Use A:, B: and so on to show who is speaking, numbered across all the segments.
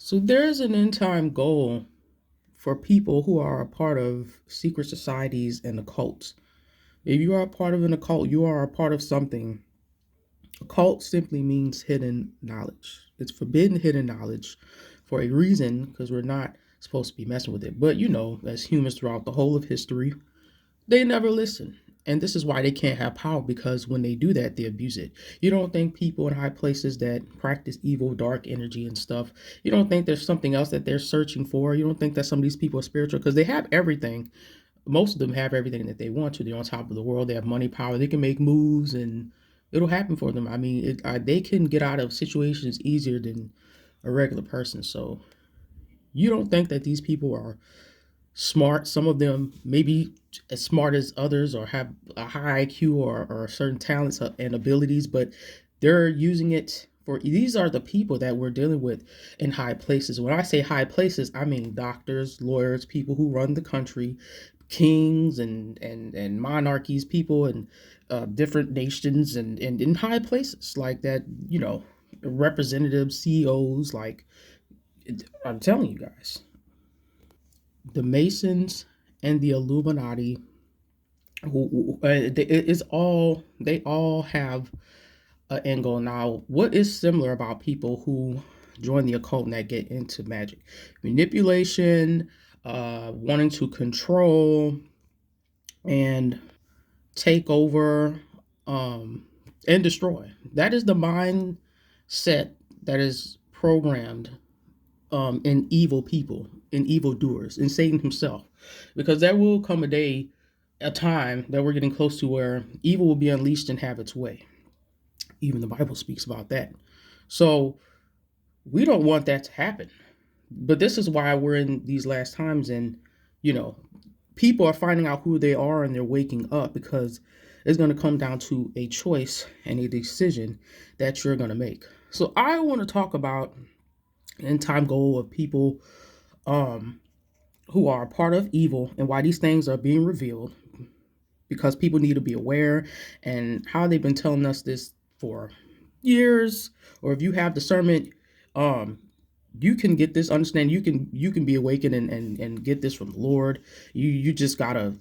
A: So there's an end time goal for people who are a part of secret societies and occults. If you are a part of an occult, you are a part of something. Occult simply means hidden knowledge. It's forbidden hidden knowledge for a reason because we're not supposed to be messing with it. But as humans throughout the whole of history, they never listen. And this is why they can't have power because when they do that, they abuse it. You don't think people in high places that practice evil, dark energy and stuff, you don't think there's something else that they're searching for? You don't think that some of these people are spiritual because they have everything. Most of them have everything that they want to. They're on top of the world. They have money, power. They can make moves and it'll happen for them. I mean, they can get out of situations easier than a regular person. So you don't think that these people are smart. Some of them maybe as smart as others or have a high IQ or certain talents and abilities, but they're using it for these are the people that we're dealing with in high places. When I say high places, I mean doctors, lawyers, people who run the country, kings and monarchies, people in different nations and in high places like that, representatives, CEOs, like I'm telling you guys, the Masons and the Illuminati, it's all they all have an end goal. Now, what is similar about people who join the occult and that get into magic? Manipulation, wanting to control and take over, and destroy. That is the mindset that is programmed in evil people, in evil doers, in Satan himself. Because there will come a time that we're getting close to where evil will be unleashed and have its way. Even the Bible speaks about that. So we don't want that to happen. But this is why we're in these last times, and you know, people are finding out who they are and they're waking up because it's going to come down to a choice and a decision that you're going to make. So I want to talk about an end time goal of people um, who are a part of evil and why these things are being revealed because people need to be aware and how they've been telling us this for years. Or if you have discernment, um you can get this understanding. You can be awakened and get this from the Lord. You just gotta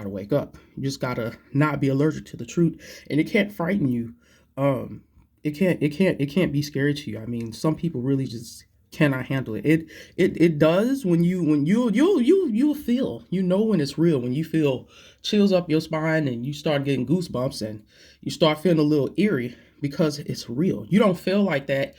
A: wake up. You just gotta not be allergic to the truth, and it can't frighten you. Um it can't be scary to you. I mean, some people really just cannot handle it. It does when you'll feel, when it's real, when you feel chills up your spine and you start getting goosebumps and you start feeling a little eerie because it's real. You don't feel like that.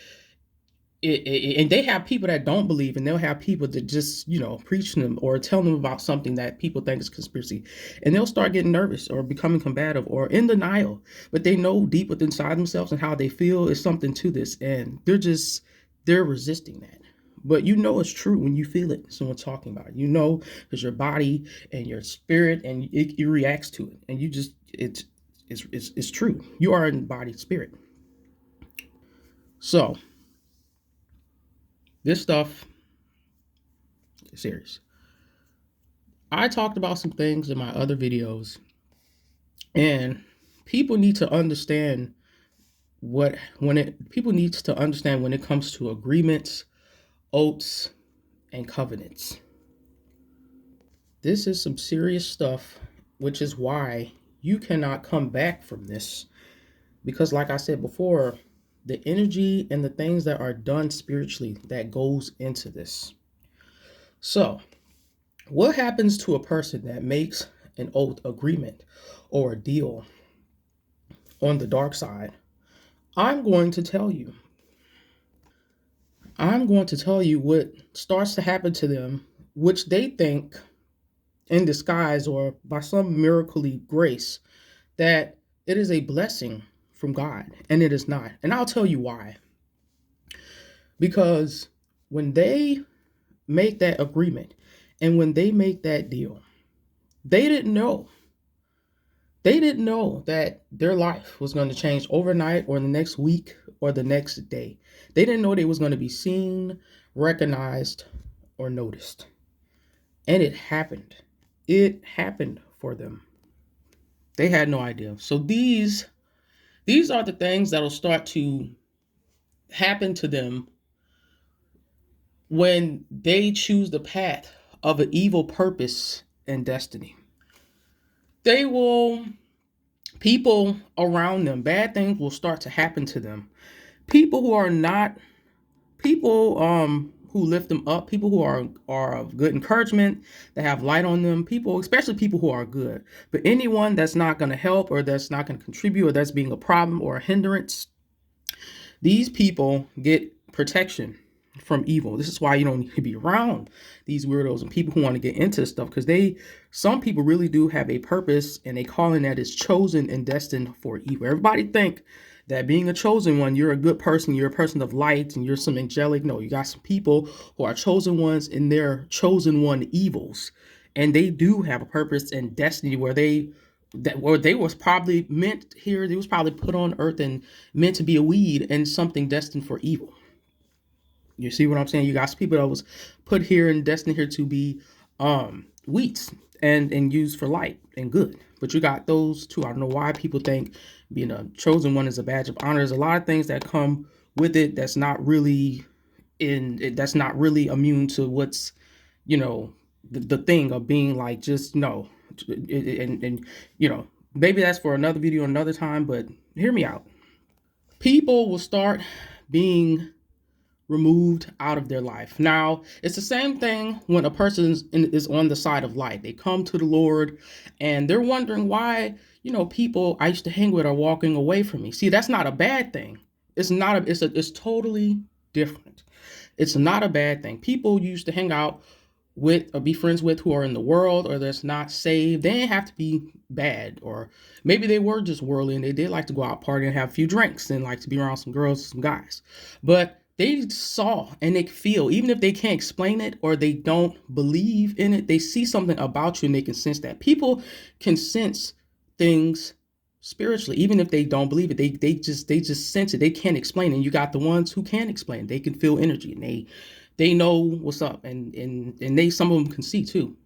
A: And they have people that don't believe, and they'll have people that just preach to them or tell them about something that people think is conspiracy, and they'll start getting nervous or becoming combative or in denial, but they know deep within inside themselves and how they feel is something to this, and they're resisting that. But it's true when you feel it. Someone talking about it, because your body and your spirit and it reacts to it, and you just it's true. You are an embodied spirit. So this stuff is serious. I talked about some things in my other videos, and people need to understand people need to understand when it comes to agreements, oaths, and covenants. This is some serious stuff, which is why you cannot come back from this. Because, like I said before, the energy and the things that are done spiritually that goes into this. So, what happens to a person that makes an oath agreement or a deal on the dark side? I'm going to tell you. I'm going to tell you what starts to happen to them, which they think in disguise or by some miracle grace that it is a blessing from God, and it is not. And I'll tell you why. Because when they make that agreement and when they make that deal, they didn't know. They didn't know that their life was going to change overnight or the next week or the next day. They didn't know they was going to be seen, recognized, or noticed. And it happened. It happened for them. They had no idea. So these are the things that'll start to happen to them when they choose the path of an evil purpose and destiny. They will, people around them, bad things will start to happen to them. People who are not, people who lift them up, people who are of good encouragement, that have light on them, people, especially people who are good. But anyone that's not going to help, or that's not going to contribute, or that's being a problem or a hindrance, these people get protection from evil. This is why you don't need to be around these weirdos and people who want to get into this stuff, because some people really do have a purpose and a calling that is chosen and destined for evil. Everybody think that being a chosen one, you're a good person, you're a person of light, and you're some angelic. No, you got some people who are chosen ones in their chosen one evils, and they do have a purpose and destiny where they was probably meant here. They was probably put on earth and meant to be a weed and something destined for evil. You see what I'm saying? You got some people that was put here and destined here to be wheats and used for light and good. But you got those two. I don't know why people think being a chosen one is a badge of honor. There's a lot of things that come with it that's not really immune to what's, the thing of being like, just no. And maybe that's for another video another time, but hear me out. People will start being removed out of their life. Now, it's the same thing when a person is on the side of light. They come to the Lord and they're wondering why, people I used to hang with are walking away from me. See, that's not a bad thing. It's totally different. It's not a bad thing. People used to hang out with or be friends with who are in the world or that's not saved. They didn't have to be bad, or maybe they were just worldly and they did like to go out party and have a few drinks and like to be around some girls, some guys. But they saw and they feel, even if they can't explain it or they don't believe in it, they see something about you and they can sense that. People can sense things spiritually, even if they don't believe it. They just sense it. They can't explain it. And you got the ones who can explain it. They can feel energy and they know what's up, and some of them can see too.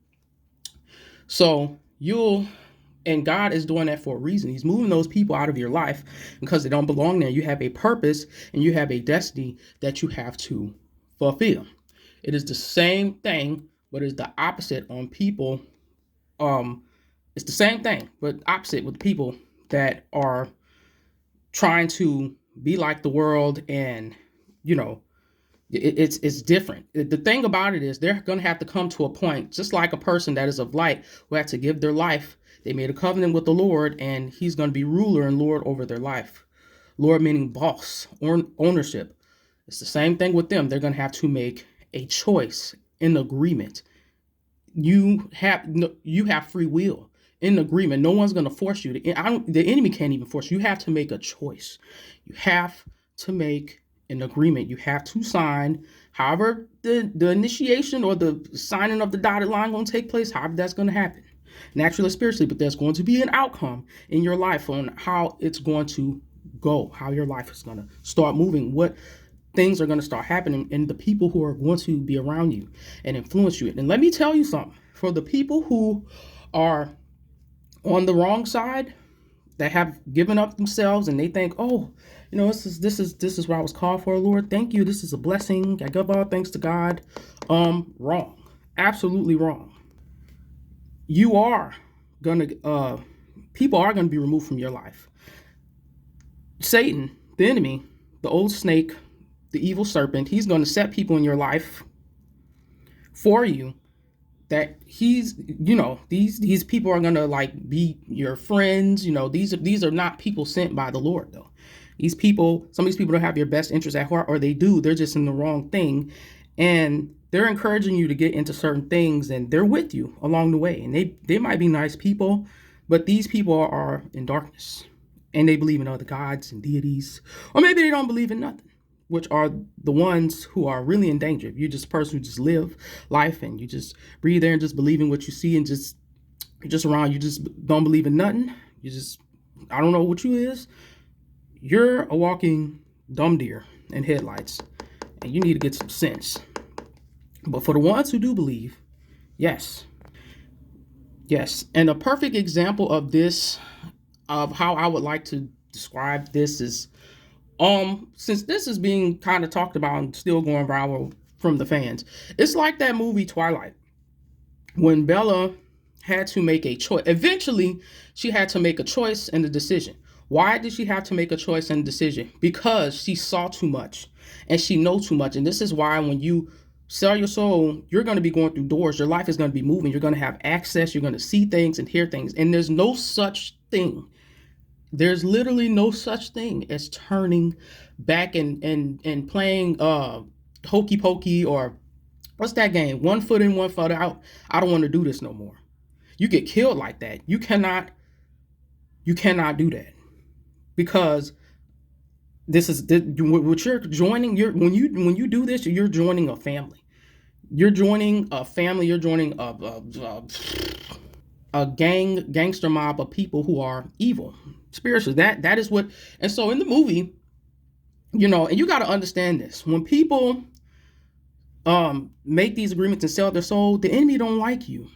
A: So and God is doing that for a reason. He's moving those people out of your life because they don't belong there. You have a purpose and you have a destiny that you have to fulfill. It is the same thing, but it's the opposite on people. It's the same thing, but opposite with people that are trying to be like the world, and it's different. The thing about it is they're going to have to come to a point, just like a person that is of light, who have to give their life. They made a covenant with the Lord, and he's going to be ruler and Lord over their life. Lord meaning boss or ownership. It's the same thing with them. They're going to have to make a choice in agreement. You have free will in agreement. No one's going to force you. The enemy can't even force you. You have to make a choice. You have to make an agreement. You have to sign, however the initiation or the signing of the dotted line going to take place, however that's going to happen, naturally or spiritually. But there's going to be an outcome in your life on how it's going to go, how your life is going to start moving, what things are going to start happening, and the people who are going to be around you and influence you. And let me tell you something, for the people who are on the wrong side, that have given up themselves and they think, oh, this is what I was called for, Lord. Thank you. This is a blessing. I give all thanks to God. Wrong. Absolutely wrong. You are gonna people are gonna be removed from your life. Satan, the enemy, the old snake, the evil serpent, he's gonna set people in your life for you that these people are gonna like be your friends. These are not people sent by the Lord, though. Some of these people don't have your best interest at heart, or they do. They're just in the wrong thing, and they're encouraging you to get into certain things, and they're with you along the way. And they might be nice people, but these people are in darkness, and they believe in other gods and deities, or maybe they don't believe in nothing, which are the ones who are really in danger. If you're just a person who just live life and you just breathe there and just believe in what you see and you're just around, you just don't believe in nothing. I don't know what you is. You're a walking dumb deer in headlights, and you need to get some sense. But for the ones who do believe, yes. And a perfect example of this, of how I would like to describe this, is since this is being kind of talked about and still going viral from the fans. It's like that movie Twilight, when Bella had to make a choice. Eventually, she had to make a choice and a decision. Why did she have to make a choice and a decision? Because she saw too much and she knows too much. And this is why when you sell your soul, you're going to be going through doors. Your life is going to be moving. You're going to have access. You're going to see things and hear things. And there's no such thing. There's literally no such thing as turning back and playing hokey pokey, or what's that game? 1 foot in, 1 foot out. I don't want to do this no more. You get killed like that. You cannot do that, because this is what you're joining. When you do this, you're joining a family. You're joining a family. You're joining a gangster mob of people who are evil spiritually. That is what. And so in the movie, and you got to understand this: when people make these agreements and sell their soul, the enemy don't like you.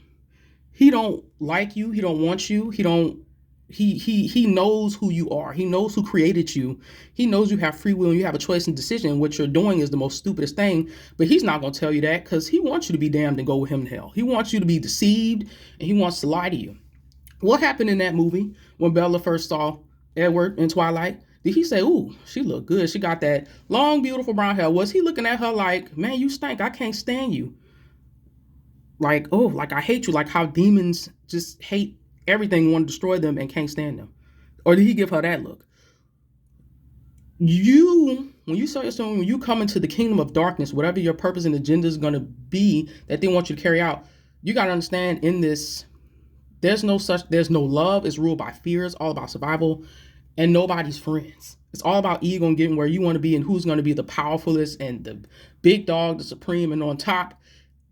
A: He don't like you. He don't want you. He knows who you are. He knows who created you. He knows you have free will and you have a choice and decision. And what you're doing is the most stupidest thing. But he's not going to tell you that, because he wants you to be damned and go with him to hell. He wants you to be deceived, and he wants to lie to you. What happened in that movie when Bella first saw Edward in Twilight? Did he say, "Ooh, she looked good. She got that long, beautiful brown hair"? Was he looking at her like, "Man, you stink. I can't stand you"? Like, "Oh, like I hate you," like how demons just hate everything, want to destroy them, and can't stand them? Or did he give her that look? When you sell your soul, when you come into the kingdom of darkness, whatever your purpose and agenda is going to be that they want you to carry out, you got to understand, in this, there's no love. It's ruled by fear. It's all about survival, and nobody's friends. It's all about ego and getting where you want to be and who's going to be the powerfulest and the big dog, the supreme, and on top.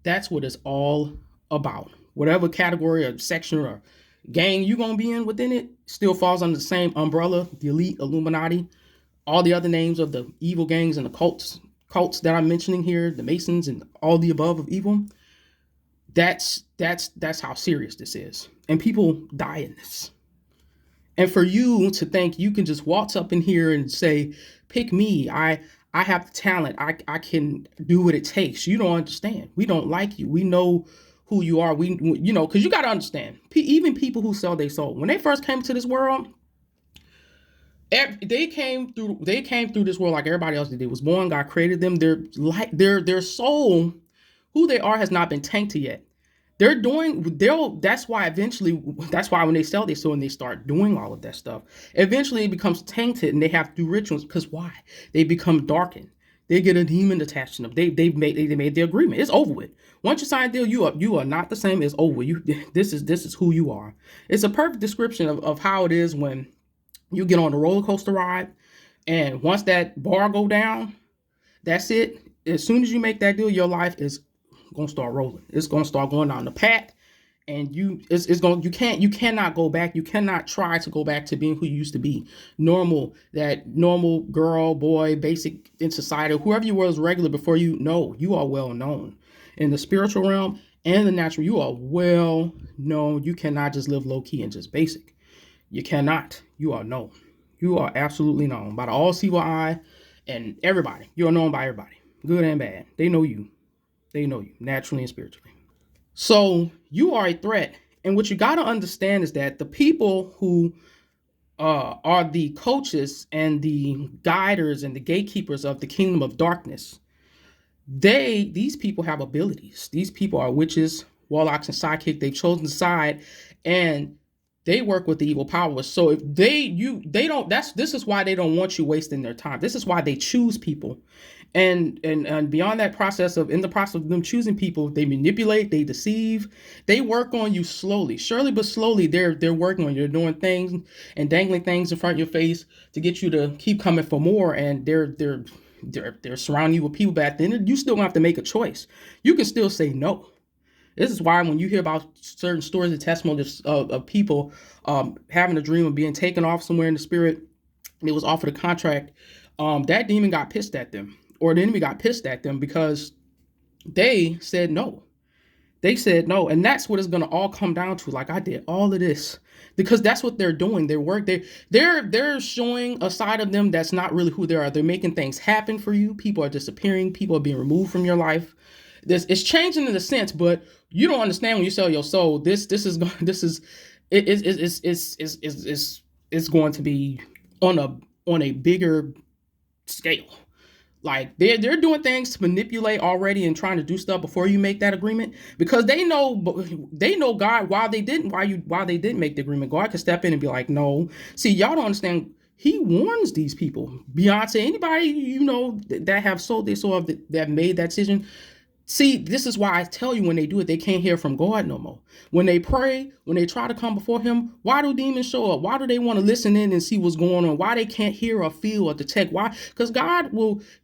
A: That's what it's all about. Whatever category or section or gang you're going to be in within it still falls under the same umbrella: the elite, Illuminati, all the other names of the evil gangs and the cults that I'm mentioning here, the Masons and all the above of evil. That's how serious this is. And people die in this. And for you to think you can just waltz up in here and say, "Pick me, I have the talent, I can do what it takes," you don't understand. We don't like you. We know who you are. Because you got to understand, even people who sell their soul, when they first came to this world, they came through this world like everybody else did. They was born, God created them. Their soul, who they are, has not been tainted yet. That's why when they sell their soul and they start doing all of that stuff, eventually it becomes tainted, and they have to do rituals. Because why? They become darkened. They get a demon attached to them. They made the agreement. It's over with. Once you sign a deal, you are not the same. It's over. This is who you are. It's a perfect description of how it is when you get on a roller coaster ride, and once that bar go down, that's it. As soon as you make that deal, your life is gonna start rolling. It's gonna start going down the path, and you cannot go back. You cannot try to go back to being who you used to be. That normal girl, boy, basic in society, whoever you were as regular before you. No, you are well known in the spiritual realm and the natural. You are well known. You cannot just live low key and just basic. You cannot. You are known. You are absolutely known by the all-seeing eye and everybody. You are known by everybody, good and bad. They know you. They know you naturally and spiritually. So you are a threat. And what you got to understand is that the people who are the coaches and the guiders and the gatekeepers of the kingdom of darkness, these people have abilities. These people are witches, warlocks, and sidekick. They've chosen side, and they work with the evil powers. So if they don't, this is why they don't want you wasting their time. This is why they choose people. And beyond that process in the process of them choosing people, they manipulate, they deceive, they work on you slowly, surely but slowly. They're working on you. They're doing things and dangling things in front of your face to get you to keep coming for more. And they're surrounding you with people. But at the end, you still gonna have to make a choice. You can still say no. This is why when you hear about certain stories and testimonies of people having a dream of being taken off somewhere in the spirit, and it was offered a contract, that demon got pissed at them, or the enemy got pissed at them, because they said no. They said no. And that's what it's going to all come down to. Like, I did all of this because that's what they're doing. They're showing a side of them that's not really who they are. They're making things happen for you. People are disappearing. People are being removed from your life. This it's changing in a sense, but you don't understand when you sell your soul. It's going to be on a bigger scale. Like they're doing things to manipulate already and trying to do stuff before you make that agreement, because they know God, why they didn't make the agreement. God could step in and be like, no. See, y'all don't understand. He warns these people. Beyonce, anybody that have sold their soul, that made that decision. See, this is why I tell you, when they do it, they can't hear from God no more. When they pray, when they try to come before him, why do demons show up? Why do they want to listen in and see what's going on? Why they can't hear or feel or detect? Why? Because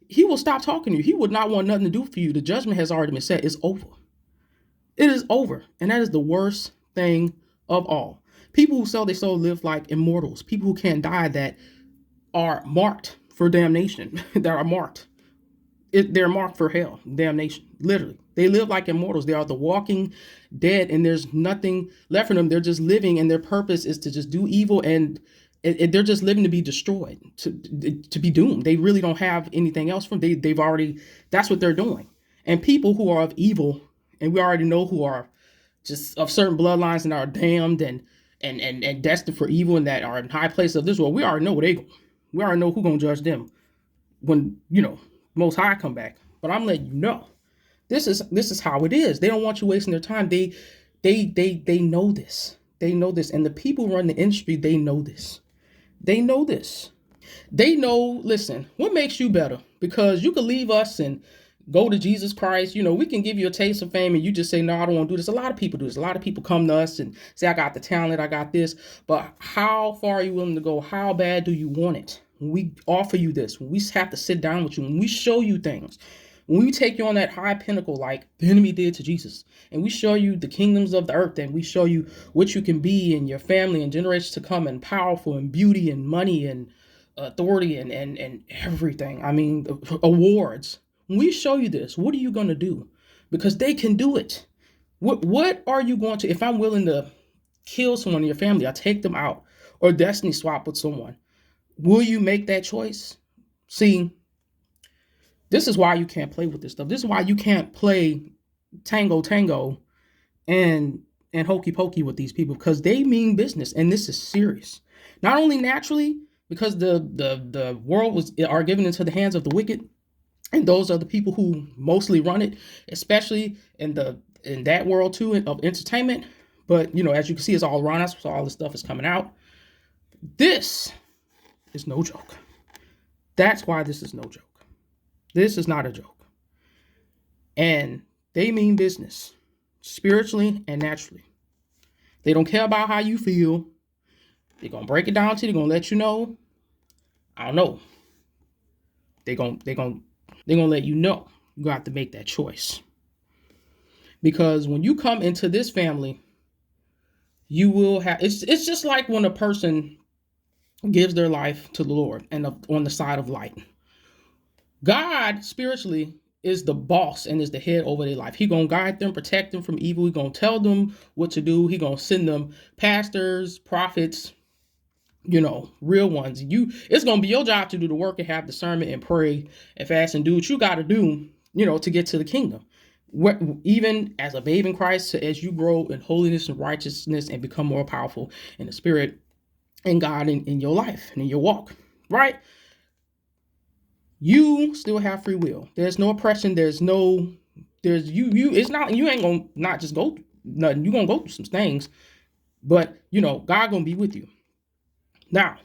A: he will stop talking to you. He would not want nothing to do for you. The judgment has already been set. It's over. It is over. And that is the worst thing of all. People who sell their soul live like immortals. People who can't die, that are marked for damnation, that are marked. They're marked for hell, damnation. Literally, they live like immortals. They are the walking dead, and there's nothing left for them. They're just living, and their purpose is to just do evil, and they're just living to be destroyed, to be doomed. They really don't have anything else from. They've already. That's what they're doing. And people who are of evil, and we already know who are just of certain bloodlines and are damned and destined for evil, and that are in high places of this world. We already know where they go. We already know who's gonna judge them when Most High come back. But I'm letting you know, this is how it is. They don't want you wasting their time. They know this. They know this, and the people who run the industry, they know this. They know this. They know. Listen, what makes you better? Because you could leave us and go to Jesus Christ. We can give you a taste of fame, and you just say, no, I don't want to do this. A lot of people do this. A lot of people come to us and say, I got the talent, I got this. But how far are you willing to go? How bad do you want it? When we offer you this, when we have to sit down with you, when we show you things, when we take you on that high pinnacle like the enemy did to Jesus, and we show you the kingdoms of the earth, and we show you what you can be in your family and generations to come, and powerful, and beauty, and money, and authority, and everything. I mean, awards. When we show you this, what are you going to do? Because they can do it. What are you going to, if I'm willing to kill someone in your family, I take them out, or destiny swap with someone, will you make that choice? See, this is why you can't play with this stuff. This is why you can't play tango and hokey pokey with these people, because they mean business, and this is serious. Not only naturally, because the world are given into the hands of the wicked, and those are the people who mostly run it, especially in that world too of entertainment. But as you can see, it's all around us, so all this stuff is coming out. This is no joke. That's why this is no joke. This is not a joke. And they mean business, spiritually and naturally. They don't care about how you feel. They're gonna break it down to you. They're gonna let you know. I don't know. They're gonna let you know. You got to make that choice. Because when you come into this family, you will have. It's just like when a person gives their life to the Lord and on the side of light. God spiritually is the boss and is the head over their life. He gonna guide them, protect them from evil. He gonna tell them what to do. He gonna send them pastors, prophets, real ones. It's gonna be your job to do the work and have discernment and pray and fast and do what you got to do, to get to the kingdom. Even as a babe in Christ, as you grow in holiness and righteousness and become more powerful in the spirit and God in your life and in your walk, right? You still have free will. There's no oppression. It's not, you ain't gonna not just go nothing. You're gonna go through some things, but God gonna be with you. Now,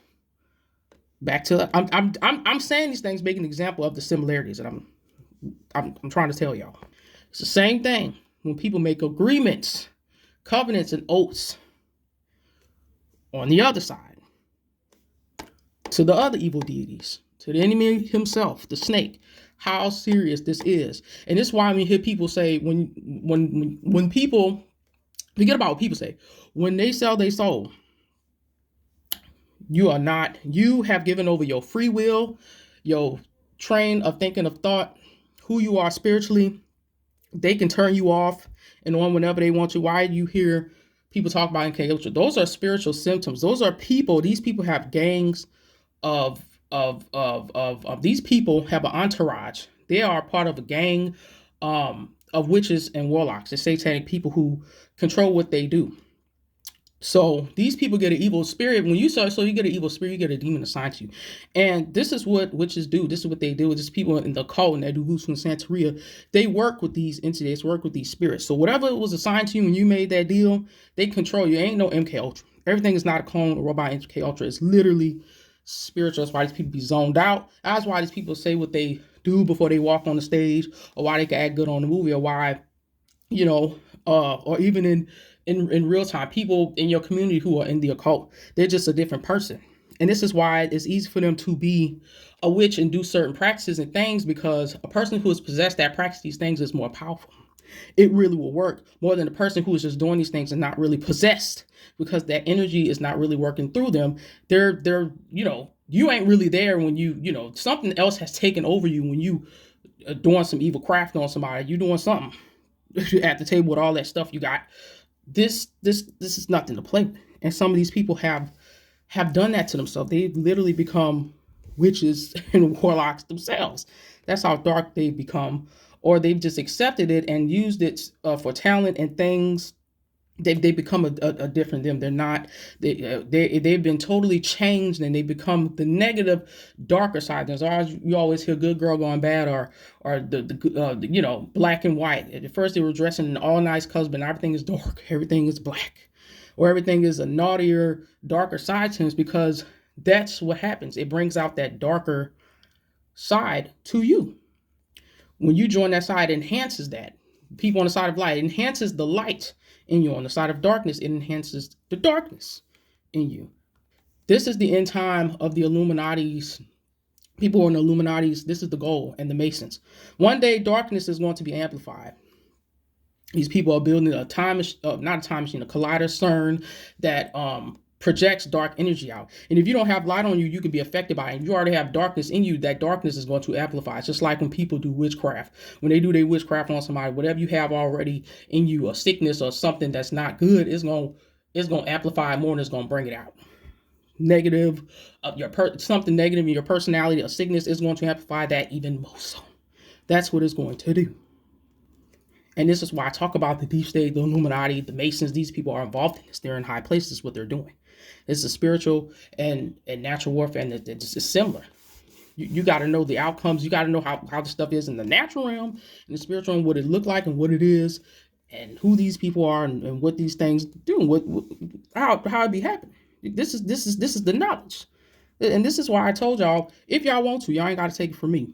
A: back to I'm saying these things, making an example of the similarities that I'm trying to tell y'all. It's the same thing when people make agreements, covenants, and oaths on the other side to the other evil deities, to the enemy himself, the snake. How serious this is. And this is why we hear people say, when people, forget about what people say, when they sell their soul, you have given over your free will, your train of thinking, of thought, who you are spiritually. They can turn you off and on whenever they want to. Why do you hear People talk about MK Ultra. Those are spiritual symptoms. Those are people. These people have gangs of these people have an entourage. They are part of a gang of witches and warlocks. It's satanic people who control what they do. So these people get an evil spirit. When you saw, so you get an evil spirit, you get a demon assigned to you. And this is what witches do. This is what they do with these people in the cult and they do voodoo and Santeria. They work with these entities, work with these spirits. So whatever was assigned to you when you made that deal, they control you. Ain't no MK Ultra. Everything is not a clone or robot MK Ultra. It's literally spiritual. That's why these people be zoned out. That's why these people say what they do before they walk on the stage, or why they can act good on the movie, or why, or even in real time, people in your community who are in the occult, they're just a different person. And this is why it's easy for them to be a witch and do certain practices and things, because a person who is possessed that practice these things is more powerful. It really will work more than a person who is just doing these things and not really possessed, because that energy is not really working through them. They're you ain't really there when something else has taken over you when you are doing some evil craft on somebody. You doing something at the table with all that stuff you got. This is nothing to play with. And some of these people have done that to themselves. They've literally become witches and warlocks themselves. That's how dark they've become. Or they've just accepted it and used it for talent and things. They become a different them. They're not. They've been totally changed, and they become the negative, darker side. There's always, you always hear good girl going bad, or the black and white. At first they were dressing in all nice colors, but everything is dark. Everything is black, or everything is a naughtier, darker side to us, because that's what happens. It brings out that darker side to you. When you join that side, it enhances that. People on the side of light, it enhances the light in you. On the side of darkness, it enhances the darkness in you. This is the end time of the Illuminati's. People who are in the Illuminati's, this is the goal, and the Masons. One day, darkness is going to be amplified. These people are building a time, not a time machine, a collider CERN that projects dark energy out. And if you don't have light on you, you can be affected by it. If you already have darkness in you, that darkness is going to amplify. It's just like when people do witchcraft. When they do their witchcraft on somebody, whatever you have already in you, a sickness or something that's not good, it's going to amplify it more, and it's going to bring it out. Negative, something negative in your personality, a sickness, is going to amplify that even more so. That's what it's going to do. And this is why I talk about the deep state, the Illuminati, the Masons. These people are involved in this. They're in high places, what they're doing. It's a spiritual and natural warfare, and it's similar. You got to know the outcomes. You got to know how the stuff is in the natural realm and the spiritual realm, what it look like and what it is, and who these people are, and what these things do, and how it be happening. This is the knowledge, and this is why I told y'all, if y'all want to, y'all ain't got to take it from me,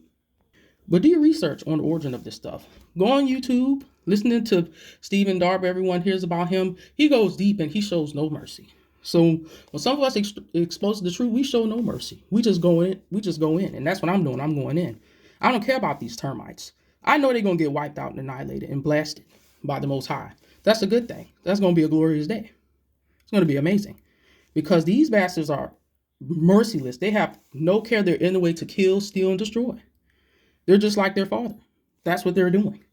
A: but do your research on the origin of this stuff. Go on YouTube, listening to Stephen Darby. Everyone hears about him. He goes deep and he shows no mercy. So when some of us expose the truth, we show no mercy. We just go in. And that's what I'm doing. I'm going in. I don't care about these termites. I know they're going to get wiped out and annihilated and blasted by the Most High. That's a good thing. That's going to be a glorious day. It's going to be amazing, because these bastards are merciless. They have no care. They're in the way to kill, steal, and destroy. They're just like their father. That's what they're doing.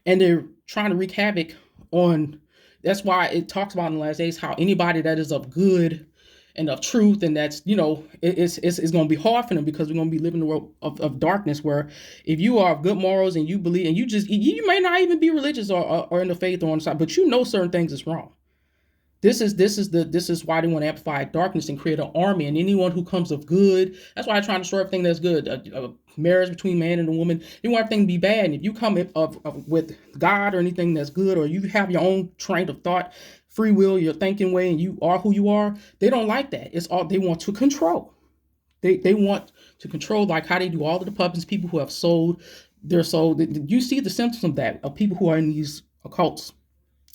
A: And they're trying to wreak havoc on. That's why it talks about in the last days how anybody that is of good and of truth, and that's, it's going to be hard for them, because we're going to be living in a world of darkness, where if you are of good morals and you believe, and you may not even be religious or in the faith or on the side, but certain things is wrong. This is why they want to amplify darkness and create an army, and anyone who comes of good. That's why I try to destroy everything that's good. A marriage between man and a woman. They want everything to be bad. And if you come with God or anything that's good, or you have your own train of thought, free will, your thinking way, and you are who you are, they don't like that. It's all they want to control. They want to control, like how they do all of the puppets, people who have sold their soul. You see the symptoms of that, of people who are in these occults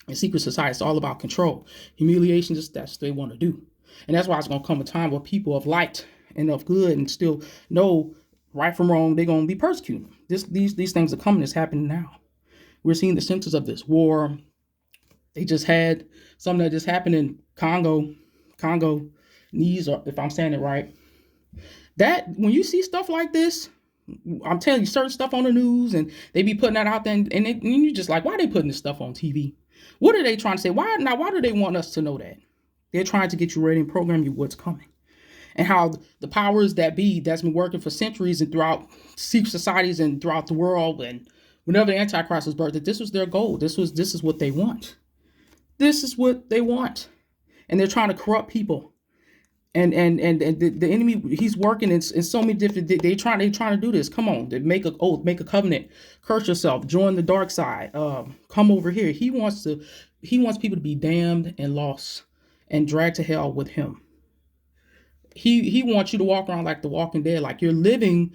A: and secret society. It's all about control, humiliation. That's what they want to do. And that's why it's going to come a time where people of light and of good and still know right from wrong, they're going to be persecuted. These things are coming. It's happening now. We're seeing the symptoms of this war. They just had something that just happened in Congo, or if I'm saying it right. That when you see stuff like this, I'm telling you, certain stuff on the news, and they be putting that out there, and you just like, why are they putting this stuff on TV? What are they trying to say? Why do they want us to know that? They're trying to get you ready and program you what's coming. And how the powers that be that's been working for centuries and throughout secret societies and throughout the world, and whenever the Antichrist was birthed, that this was their goal. This is what they want. This is what they want. And they're trying to corrupt people. And the enemy, he's working in so many different. They trying to do this. Come on, they make an oath, make a covenant, curse yourself, join the dark side. Come over here. He wants people to be damned and lost and dragged to hell with him. He wants you to walk around like the Walking Dead, like you're living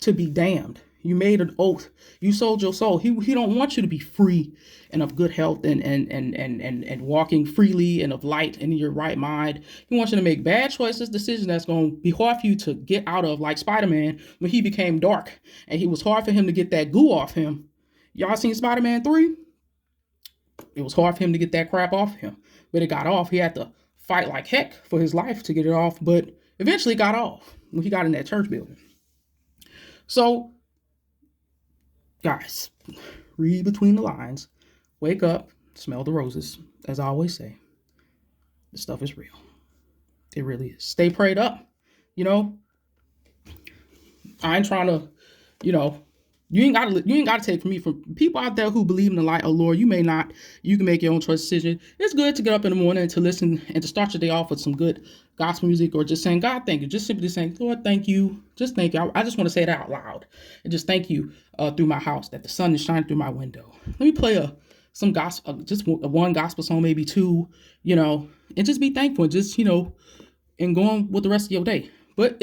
A: to be damned. You made an oath. You sold your soul. He don't want you to be free and of good health and walking freely and of light and in your right mind. He wants you to make bad choices, decisions that's going to be hard for you to get out of, like Spider-Man when he became dark and it was hard for him to get that goo off him. Y'all seen Spider-Man 3? It was hard for him to get that crap off him, but it got off. He had to fight like heck for his life to get it off, but eventually got off when he got in that church building. So, guys, read between the lines, wake up, smell the roses, as I always say. This stuff is real. It really is. Stay prayed up. I ain't trying to, you ain't gotta take from me. From people out there who believe in the light of the Lord, you may not. You can make your own choice decision. It's good to get up in the morning and to listen and to start your day off with some good gospel music, or just saying, God, thank you. Just simply saying, Lord, thank you. Just thank you. I just want to say it out loud and just thank you through my house, that the sun is shining through my window. Let me play some gospel, just one gospel song, maybe two, and just be thankful and just, and go on with the rest of your day. But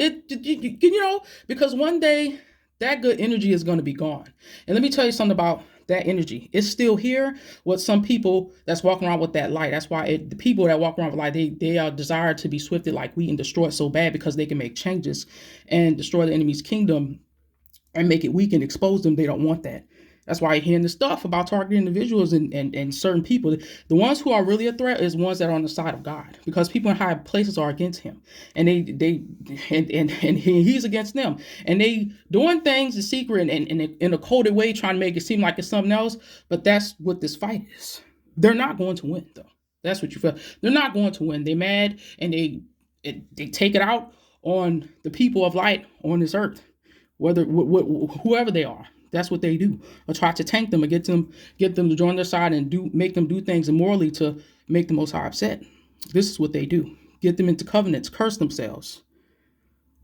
A: because one day that good energy is going to be gone. And let me tell you something about that energy. It's still here with some people that's walking around with that light. That's why the people that walk around with light, they are desired to be swifted like wheat and destroyed so bad, because they can make changes and destroy the enemy's kingdom and make it weak and expose them. They don't want that. That's why you're hearing the stuff about targeting individuals and certain people. The ones who are really a threat is ones that are on the side of God, because people in high places are against him, and he's against them, and they doing things in secret and in a coded way, trying to make it seem like it's something else. But that's what this fight is. They're not going to win, though. That's what you feel. They're not going to win. They're mad, and they take it out on the people of light on this earth, whoever they are. That's what they do. Or try to tank them or get them to join their side and make them do things immorally to make the Most High upset. This is what they do. Get them into covenants, curse themselves.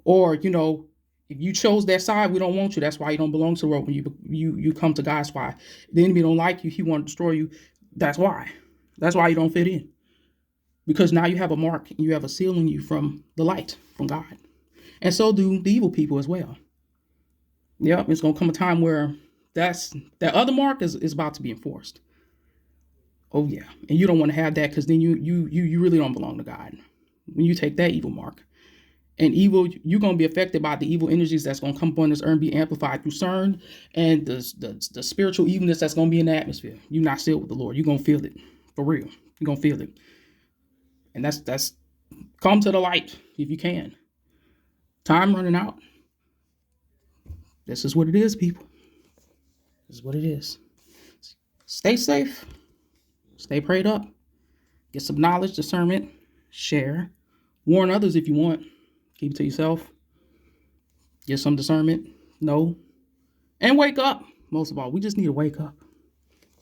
A: Or, if you chose that side, we don't want you. That's why you don't belong to the world. When you come to God's why. The enemy don't like you. He want to destroy you. That's why. That's why you don't fit in. Because now you have a mark and you have a seal on you from the light, from God. And so do the evil people as well. Yeah, it's going to come a time where that other mark is about to be enforced. Oh, yeah. And you don't want to have that, because then you really don't belong to God. When you take that evil mark. And evil, you're going to be affected by the evil energies that's going to come upon this earth and be amplified through CERN, and the spiritual evilness that's going to be in the atmosphere. You're not sealed with the Lord. You're going to feel it. For real. You're going to feel it. And that's come to the light if you can. Time running out. This is what it is, people. This is what it is. Stay safe. Stay prayed up. Get some knowledge, discernment. Share. Warn others if you want. Keep it to yourself. Get some discernment. Know. And wake up. Most of all, we just need to wake up.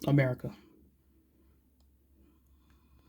A: America.